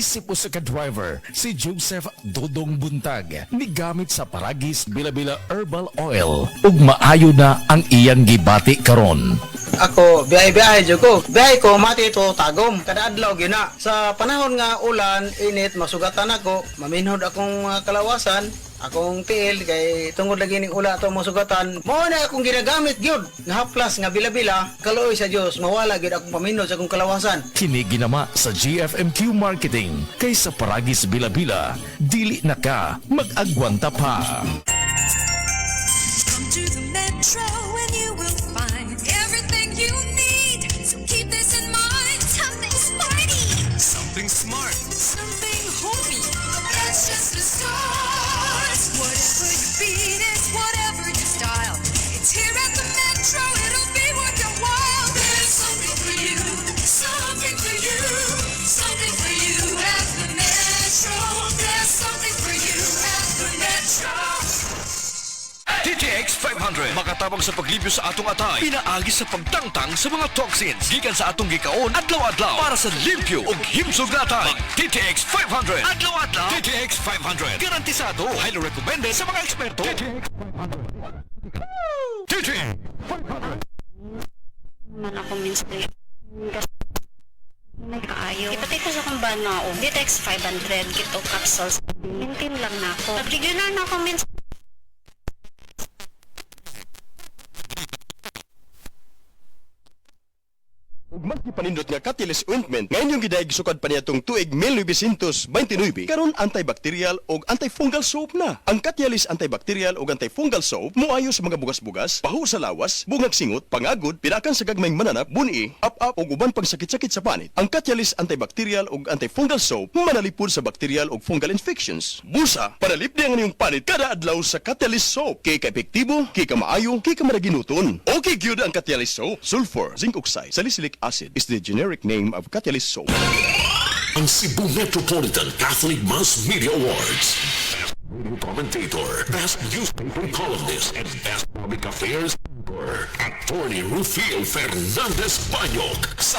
Isip o sa ka-driver, si Joseph Dodong Buntag, migamit sa Paragis Bila-Bila Herbal Oil, ug maayo na ang iyang gibati karon. Ako, biyahe-biyahe dyan ko. Biyahe ko, mati ito tagom. Kada adlaw gina. Sa panahon nga ulan, init, masugatan ako. Maminhod akong kalawasan. Akong tiil, kay tungod lagi ning ula ito masugatan. Mao na akong ginagamit gyud. Nga haplas, nga bila-bila. Kaloy sa Dios, mawala gyud akong paminhod sa akong kalawasan. Kini ginama sa GFMQ Marketing. Kay sa Paragis Bila-Bila, dili na ka mag-agwanta pa. Come to the Metro and you will find everything you need. So keep this in mind. Something smarty. Something smart. Something homey. That's just a start. Whatever you beat is whatever you style. It's here at the Metro. It'll be worth your while. There's something for you. Something for you. Something for you at the Metro. There's something for you at the Metro. TTX 500 makatabang sa paglibyo sa atong atay, pinaagi sa pagtangtang sa mga toxins gikan sa atong gikaon adlaw-adlaw para sa limpyo ug himsog na atay. TTX 500 adlaw-adlaw. TTX 500 garantisado, highly recommended sa mga eksperto. TTX 500. TTX 500 man ako minsan may kaayo. Ipatay ko sa kong bana o Ditex 500 gito capsules. Maintain lang na ako. Regular na ako minsan. Ug mas gipanindot nga Catalyst Ointment ngayon yung gidayeg sukad pa niyatong tuig 1929 karon antibacterial ug antifungal soap na. Ang Catalyst antibacterial ug antifungal soap moayo sa mga bugas-bugas, pahu sa lawas, bungag singot, pangagod, pinakan sa gagmayng mananap, buni, up-up ug uban pang sakit-sakit sa panit. Ang Catalyst antibacterial ug antifungal soap manalipod sa bacterial ug fungal infections. Busa, panalip niya ang iyong panit kada adlaw sa Catalyst soap. Kay ka-epektibo, kay ka maayo, kay ka maraginuton. Okay gyud ang Catalyst soap. Sulfur, zinc oxide, salicylic acid is the generic name of Catalyst soap. Ang Cebu Metropolitan Catholic Mass Media Awards. Best Radio Commentator, Best Newspaper Columnist, and Best Public Affairs Anchor, Attorney Rufil Fernandez Banyok. Sa